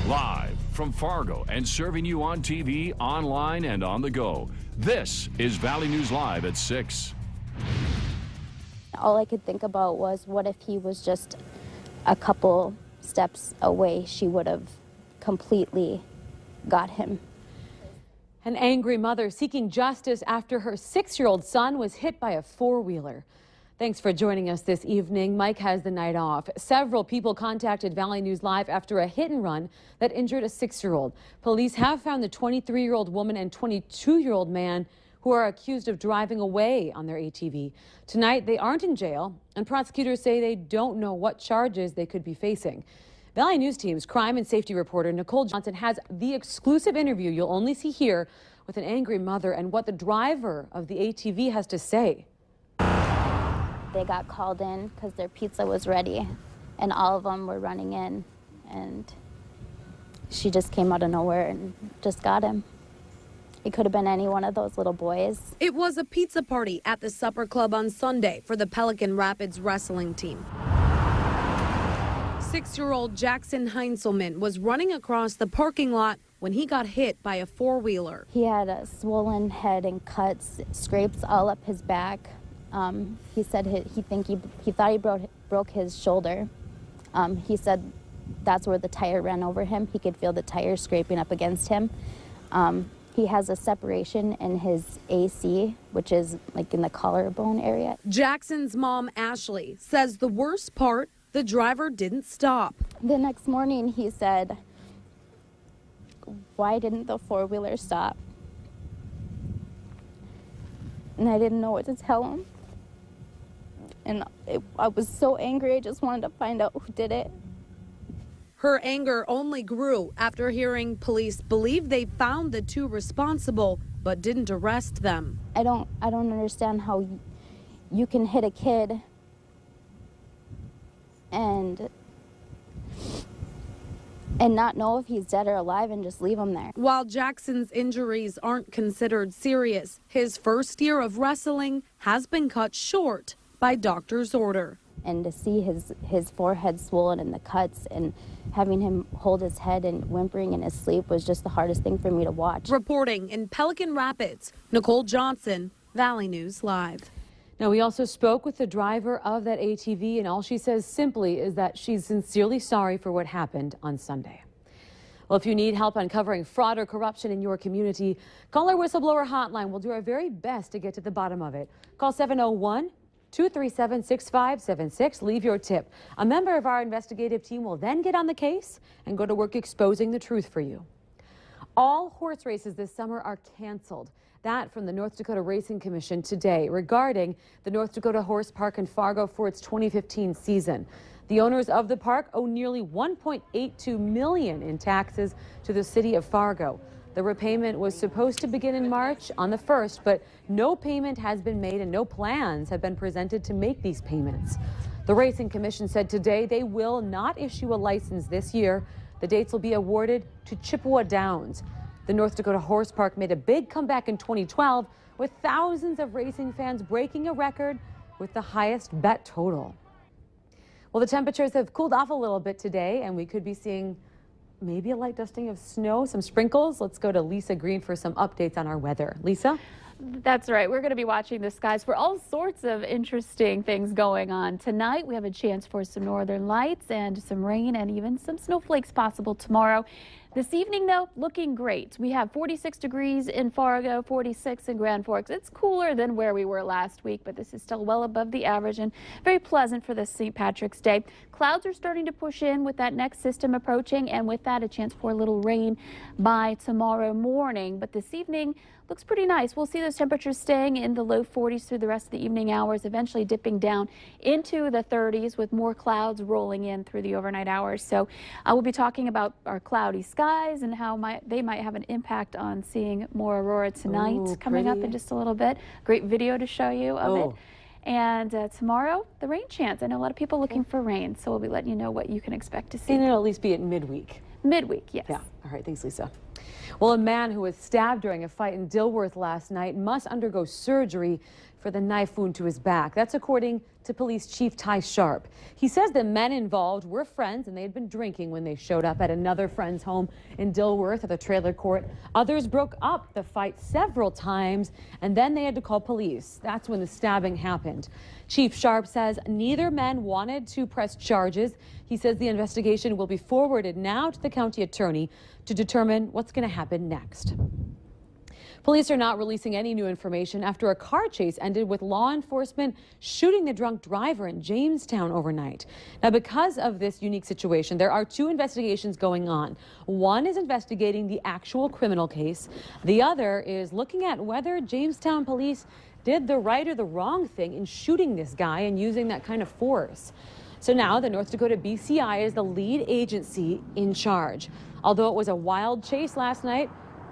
Live from Fargo and serving you on TV, online, and on the go. This is Valley News Live at 6. All I could think about was, what if he was just a couple steps away? She would have completely got him. An angry mother seeking justice after her 6-year-old son was hit by a four-wheeler. Thanks for joining us this evening. Mike has the night off. Several people contacted Valley News Live after a hit and run that injured a 6-year-old. Police have found the 23-year-old woman and 22-year-old man who are accused of driving away on their ATV. Tonight, they aren't in jail, and prosecutors say they don't know what charges they could be facing. Valley News Team's crime and safety reporter Nicole Johnson has the exclusive interview you'll only see here with an angry mother and what the driver of the ATV has to say. They got called in because their pizza was ready, and all of them were running in, and she just came out of nowhere and just got him. It could have been any one of those little boys. It was a pizza party at the Supper Club on Sunday for the Pelican Rapids wrestling team. 6-year-old Jackson Heinzelman was running across the parking lot when he got hit by a four-wheeler. He had a swollen head and cuts, scrapes all up his back. He said he thought he broke his shoulder. He said that's where the tire ran over him. He could feel the tire scraping up against him. He has a separation in his AC, which is like in the collarbone area. Jackson's mom, Ashley, says the worst part, the driver didn't stop. The next morning he said, "Why didn't the four-wheeler stop?" And I didn't know what to tell him. And I was so angry, I just wanted to find out who did it. Her anger only grew after hearing police believe they found the two responsible but didn't arrest them. I don't understand how you can hit a kid and not know if he's dead or alive and just leave him there. While Jackson's injuries aren't considered serious, his first year of wrestling has been cut short by doctor's order. And to see his forehead swollen and the cuts and having him hold his head and whimpering in his sleep was just the hardest thing for me to watch. Reporting in Pelican Rapids, Nicole Johnson, Valley News Live. Now, we also spoke with the driver of that ATV, and all she says simply is that she's sincerely sorry for what happened on Sunday. Well, if you need help uncovering fraud or corruption in your community, call our whistleblower hotline. We'll do our very best to get to the bottom of it. Call 701-237-6576. Leave your tip. A member of our investigative team will then get on the case and go to work exposing the truth for you. All horse races this summer are canceled. That from the North Dakota Racing Commission today regarding the North Dakota Horse Park in Fargo for its 2015 season. The owners of the park owe nearly $1.82 million in taxes to the city of Fargo. The repayment was supposed to begin in March on the 1st, but no payment has been made and no plans have been presented to make these payments. The Racing Commission said today they will not issue a license this year. The dates will be awarded to Chippewa Downs. The North Dakota Horse Park made a big comeback in 2012 with thousands of racing fans breaking a record with the highest bet total. Well, the temperatures have cooled off a little bit today, and we could be seeing maybe a light dusting of snow, some sprinkles. Let's go to Lisa Green for some updates on our weather. Lisa? That's right. We're going to be watching the skies for all sorts of interesting things going on. Tonight, we have a chance for some northern lights and some rain and even some snowflakes possible tomorrow. This evening, though, looking great. We have 46 degrees in Fargo, 46 in Grand Forks. It's cooler than where we were last week, but this is still well above the average and very pleasant for this St. Patrick's Day. Clouds are starting to push in with that next system approaching, and with that, a chance for a little rain by tomorrow morning. But this evening looks pretty nice. We'll see those temperatures staying in the low 40s through the rest of the evening hours, eventually dipping down into the 30s with more clouds rolling in through the overnight hours. So we'll be talking about our cloudy skies and how they might have an impact on seeing more aurora tonight. Coming up in just a little bit. Great video to show you of it. And tomorrow, the rain chance. I know a lot of people looking for rain, so we'll be letting you know what you can expect to see. And it'll at least be at midweek. Midweek, yes. Yeah. All right. Thanks, Lisa. Well, a man who was stabbed during a fight in Dilworth last night must undergo surgery for the knife wound to his back. That's according to Police Chief Ty Sharp. He says the men involved were friends and they had been drinking when they showed up at another friend's home in Dilworth at the trailer court. Others broke up the fight several times and then they had to call police. That's when the stabbing happened. Chief Sharp says neither man wanted to press charges. He says the investigation will be forwarded now to the county attorney to determine what's going to happen next. Police are not releasing any new information after a car chase ended with law enforcement shooting the drunk driver in Jamestown overnight. Now, because of this unique situation, there are two investigations going on. One is investigating the actual criminal case. The other is looking at whether Jamestown police did the right or the wrong thing in shooting this guy and using that kind of force. So now the North Dakota BCI is the lead agency in charge. Although it was a wild chase last night,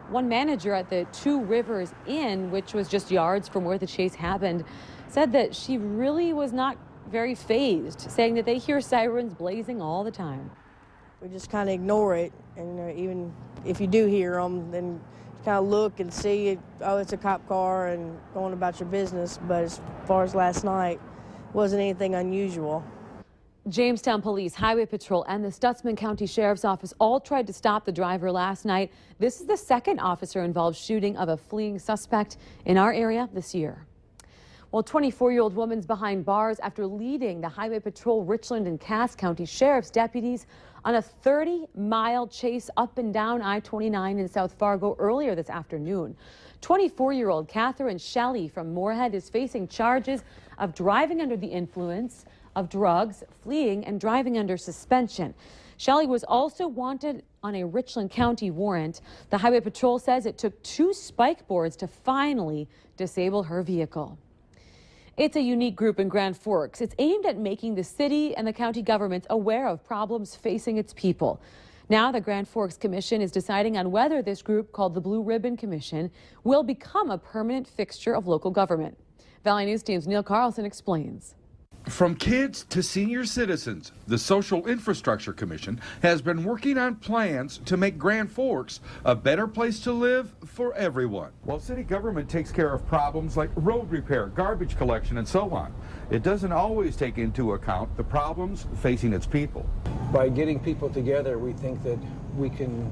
one manager at the Two Rivers Inn, which was just yards from where the chase happened, said that she really was not very fazed, saying that they hear sirens blazing all the time. We just kind of ignore it, and even if you do hear them, then you kind of look and see it, oh, it's a cop car, and going about your business. But as far as last night, it wasn't anything unusual. Jamestown Police, Highway Patrol, and the Stutsman County Sheriff's Office all tried to stop the driver last night. This is the second officer-involved shooting of a fleeing suspect in our area this year. Well, 24-year-old woman's behind bars after leading the Highway Patrol Richland and Cass County Sheriff's deputies on a 30-mile chase up and down I-29 in South Fargo earlier this afternoon. 24-year-old Catherine Shelley from Moorhead is facing charges of driving under the influence of drugs, fleeing, and driving under suspension. Shelley was also wanted on a Richland County warrant. The Highway Patrol says it took 2 spike boards to finally disable her vehicle. It's a unique group in Grand Forks. It's aimed at making the city and the county governments aware of problems facing its people. Now the Grand Forks Commission is deciding on whether this group, called the Blue Ribbon Commission, will become a permanent fixture of local government. Valley News Team's Neil Carlson explains. From kids to senior citizens, the Social Infrastructure Commission has been working on plans to make Grand Forks a better place to live for everyone. While city government takes care of problems like road repair, garbage collection, and so on, it doesn't always take into account the problems facing its people. By getting people together, we think that we can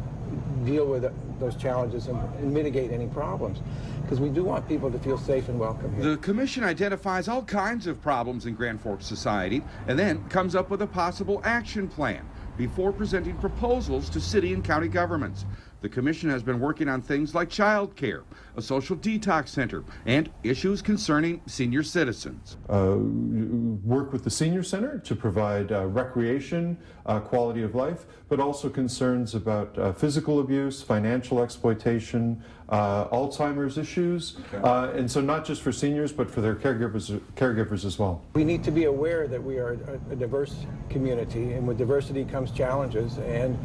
deal with those challenges and mitigate any problems, because we do want people to feel safe and welcome here. The commission identifies all kinds of problems in Grand Forks society and then comes up with a possible action plan before presenting proposals to city and county governments. The commission has been working on things like child care, a social detox center, and issues concerning senior citizens. Work with the senior center to provide recreation, quality of life, but also concerns about physical abuse, financial exploitation, Alzheimer's issues, and so not just for seniors, but for their caregivers as well. We need to be aware that we are a diverse community, and with diversity comes challenges, and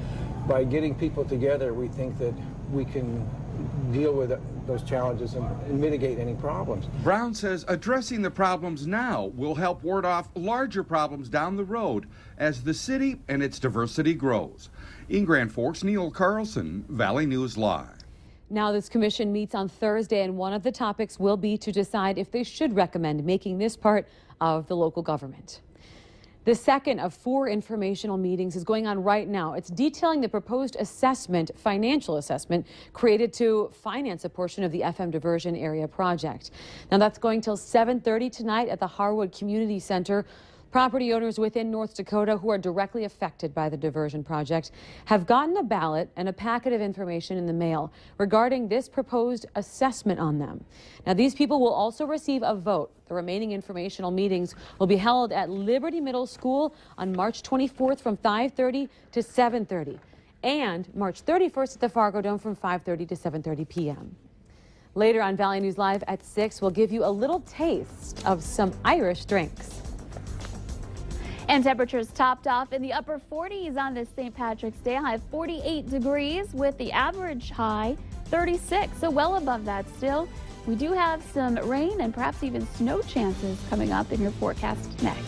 by getting people together, we think that we can deal with those challenges and mitigate any problems. Brown says addressing the problems now will help ward off larger problems down the road as the city and its diversity grows. In Grand Forks, Neil Carlson, Valley News Live. Now this commission meets on Thursday, and one of the topics will be to decide if they should recommend making this part of the local government. The second of 4 informational meetings is going on right now. It's detailing the proposed assessment, financial assessment, created to finance a portion of the FM Diversion Area project. Now that's going till 7:30 tonight at the Harwood Community Center. Property owners within North Dakota who are directly affected by the diversion project have gotten a ballot and a packet of information in the mail regarding this proposed assessment on them. Now, these people will also receive a vote. The remaining informational meetings will be held at Liberty Middle School on March 24th from 5:30 to 7:30 and March 31st at the Fargo Dome from 5:30 to 7:30 p.m. Later on Valley News Live at 6, we'll give you a little taste of some Irish drinks. And temperatures topped off in the upper 40s on this St. Patrick's Day. High of 48 degrees with the average high 36, so well above that still. We do have some rain and perhaps even snow chances coming up in your forecast next.